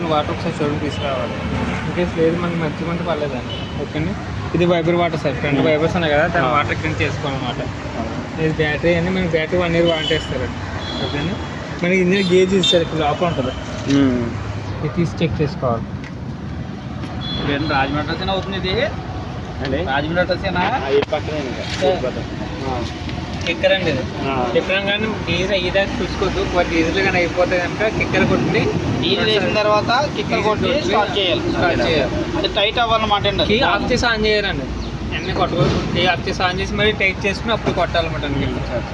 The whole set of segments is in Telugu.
కొన్ని వాటర్ ఒకసారి చూడండి తీసుకురావాలి. ఇన్కేస్ లేదు మనకి మర్చిపోతే పర్లేదండి. ఓకేండి. ఇది వైబర్ వాటర్ సార్, ఫ్రంట్ వైబర్స్ ఉన్నాయి కదా, దాని వాటర్ కింద చేసుకోవాలన్నమాట. ఇది బ్యాటరీ అని మనకి బ్యాటరీ 1 year వారంటీ ఇస్తారండి. ఓకేనా. మనకి ఇందులో గేజ్ ఇస్తారు, ఇక్కడ లోపల ఉంటుంది, ఇది తీసి చెక్ చేసుకోవాలి. రాజమండ్రి వచ్చేనా అవుతుంది ఇది? రాజమండ్రి వచ్చేనా కిక్కర్ అండి. ఇది ఎప్పుడైనా కానీ గేజ్ అయ్యేదాకా చూసుకోవద్దు. డీజిల్ కానీ అయిపోతే కనుక కిక్కర్ కొట్టి డీజిల్ వేసిన తర్వాత కిక్కర్ కొట్టి స్టార్ట్ చేయాలి. అది టైట్ అవ్వాలన్నమాట అండి. కీ ఆఫ్ చేసి ఆన్ చేయాలండి. అన్నీ కొట్టుకోవచ్చు. కీ ఆఫ్ చేసి ఆన్ చేసి మరి టైట్ చేసుకుని అప్పుడు కొట్టాలన్నమాట అండి.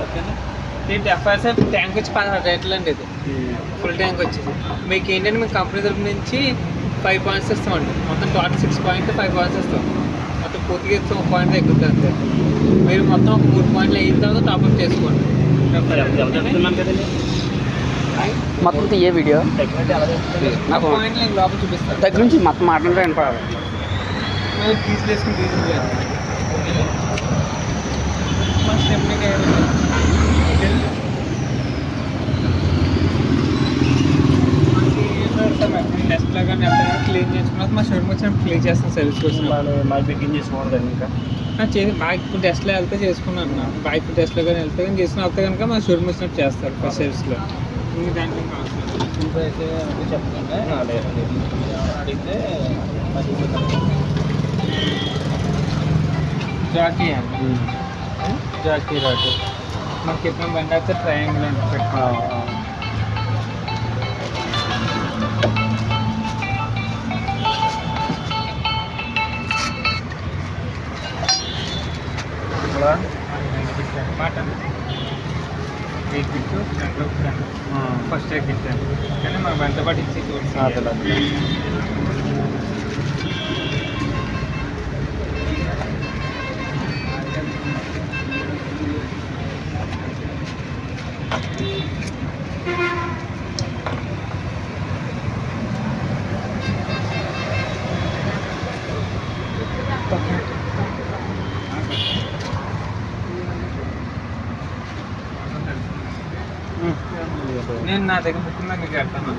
ఓకేనా. దీంట్లో ఎఫ్ఐఆర్స్ ట్యాంక్ వచ్చి 16 రేట్లు అండి. ఇది ఫుల్ ట్యాంక్ వచ్చేసి మీకు ఏంటంటే మీకు కంపెనీ తరపు నుంచి 5 points ఇస్తామండి. మొత్తం టోటల్ 6.5 points ఇస్తాం. మొత్తం పూర్తిగా ఇస్తే 1 point ఎక్కుతుంది అంతే. మీరు మొత్తం ఒక 3 points అయిన తర్వాత టాప్అప్ చేసుకోండి. మొత్తం ఏ వీడియో పాయింట్లు నేను లోపల చూపిస్తాను. దగ్గర నుంచి మొత్తం మాట్లాడే వినపడాలి. మీరు తీసుకుని టెస్ట్లో కానీ ఎంత క్లీన్ చేసుకున్నాక మా షోరూమ్ వచ్చినప్పుడు క్లీన్ చేస్తాం. సర్వీస్ కోసం మాకు బిగిన్ చేసుకోవాలి ఇంకా చేసి బాగా ఇప్పుడు టెస్ట్లో వెళ్తే చేసుకున్నాను. బాగా ఇప్పుడు టెస్ట్లో కానీ వెళ్తే కానీ చేసుకుని వస్తే కనుక మా షోరూమ్ వచ్చినట్టు చేస్తారు ఫస్ట్ సర్వీస్లో. దాంట్లో అయితే చెప్పండి అడిగితే జాకీ అండి. జాకీ రాదు మనకి ఎప్పుడు బండి అయితే ట్రయాంగిల్ అని పెట్టుకోవాలి. మాట ఎయిట్ బిట్టు ఫ్రంట్లో ఫస్ట్ ఎయిట్ ఇచ్చాను కానీ మనం వెంట పాటు ఇచ్చి చూడాలి. నేను నా దగ్గర బుక్ మీద మీకు పెడతాను.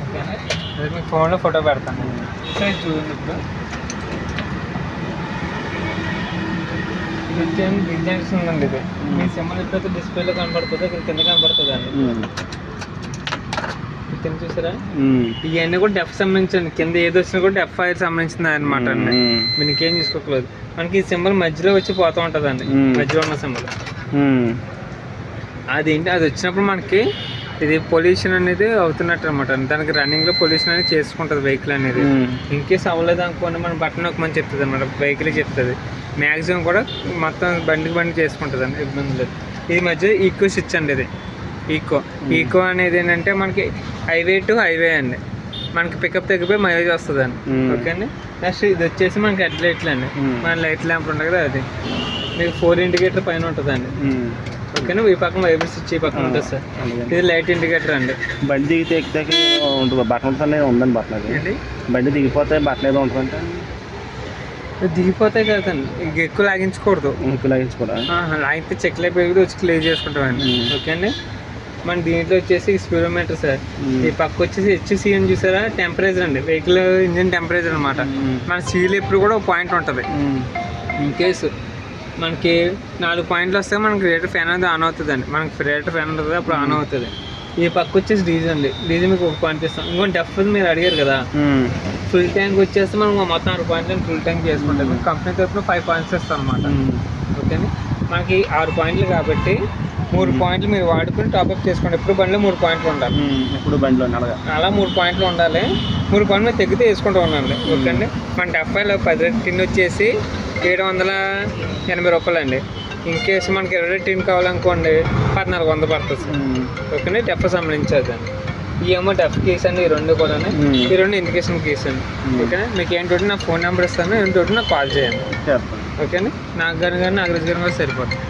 ఓకేనా. అదే మీకు ఫోన్లో ఫోటో పెడతాను. సైజ్ చూడండి. ఇప్పుడు ఇది వచ్చేది బిగ్ జంక్షన్ ఉందండి. ఇది మీ సింబల్ ఎప్పుడైతే డిస్ప్లేలో కనబడుతుందో ఇక్కడ కింద కనబడుతుంది అండి. కింద చూసారా, ఇవన్నీ కూడా డెఫ్ సంబంధించండి. కింద ఏది వచ్చినా కూడా డెఫ్ ఫైర్ సంబంధించింది అనమాట అండి. మీరు ఇంకేం చూసుకోకలేదు. మనకి ఈ సింబల్ మధ్యలో వచ్చి పోతూ ఉంటుంది అండి, మధ్యలో ఉన్న సింబల్. అదేంటి అది వచ్చినప్పుడు మనకి ఇది పొల్యూషన్ అనేది అవుతున్నట్టు అనమాట. దానికి రన్నింగ్లో పొల్యూషన్ అనేది చేసుకుంటుంది వెహికల్ అనేది. ఇన్కేస్ అవ్వలేదు అనుకోండి మనం బటన్ నొక్కమని చెప్తుంది అనమాట, వెహికల్ చెప్తుంది. మ్యాక్సిమం కూడా మొత్తం బండి చేసుకుంటుంది అండి, ఇబ్బంది లేదు. ఇది మధ్య ఈకో స్విచ్ అండి. ఇది ఈకో అనేది ఏంటంటే మనకి హైవే టు హైవే అండి. మనకి పికప్ తగ్గిపోయి మైలేజ్ వస్తుంది అండి. ఓకే అండి. నెక్స్ట్ ఇది వచ్చేసి మనకి హెడ్ లైట్లు అండి. మన లైట్ ల్యాంప్ ఉంటుంది కదా, అది మీకు 4 ఇండికేటర్ పైన ఉంటుందండి. ఓకేనా. ఈ పక్కన వైబర్ స్విచ్ ఈ పక్కన ఉంటుంది సార్. ఇది లైట్ ఇండికేటర్ అండి. బండి దిగితే ఎక్కితే ఉంటుంది బట్టలు అనేది ఉందండి. బట్టలు ఏంటి బండి దిగిపోతే బట్టలు ఏదో ఉంటుందంటే దిగిపోతాయి కదండి. ఇంక ఎక్కువ లాగించకూడదు. లాగితే చెక్లు అయిపోయి వచ్చి క్లియర్ చేసుకుంటామండి. ఓకే అండి. మన దీంట్లో వచ్చేసి స్పీడోమీటర్ సార్. ఈ పక్క వచ్చేసి HC అని చూసారా, టెంపరేచర్ అండి, వెహికల్ ఇంజిన్ టెంపరేచర్ అనమాట. మన సీల్ ఎప్పుడు కూడా ఒక పాయింట్ ఉంటుంది. ఇన్ కేసు మనకి 4 పాయింట్లు వస్తే మనకి రేటర్ ఫ్యాన్ అనేది ఆన్ అవుతుంది అండి. మనకి రేటర్ ఫ్యాన్ ఉంటుంది అప్పుడు ఆన్ అవుతుంది. ఈ పక్క వచ్చేసి డీజిల్ అండి. డీజిల్ మీకు 1 పాయింట్ ఇస్తాం. ఇంకొంచెం డెఫ్ మీరు అడిగారు కదా, ఫుల్ ట్యాంక్ వచ్చేస్తే మనం మొత్తం 6 పాయింట్లు ఫుల్ ట్యాంక్ చేసుకుంటాం. కంపెనీ తరఫున 5 పాయింట్స్ ఇస్తాం అనమాట. ఓకేనా. మనకి 6 పాయింట్లు కాబట్టి 3 పాయింట్లు మీరు వాడుకుని టాప్అప్ చేసుకోండి. ఎప్పుడు బండిలో 3 పాయింట్లు ఉండాలి. ఎప్పుడు బండిలో అలా 3 పాయింట్లు ఉండాలి. 3 పాయింట్లు మీరు తగ్గితే వేసుకుంటూ ఉండండి. ఓకే అండి. మన డెఫ్ఐలో 10 టిన్ వచ్చేసి 780 రూపాయలు అండి. ఇన్ కేసు మనకి 20 టిన్ కావాలనుకోండి 1400 పడుతుంది సార్. ఓకేనా. డెఫ్ సంబంధించేది అండి. ఈ ఏమో డెఫ్ కేస్ అండి. ఈ రెండు కూడా ఈ రెండు ఇండికేషన్ కేస్ అండి. ఓకేనా. మీకు ఏంటంటే నా ఫోన్ నెంబర్ ఇస్తాను, ఏంటంటే నాకు కాల్ చేయండి. ఓకేనా. నాకు కానీ నాగరాజు గారు కూడా సరిపోతుంది.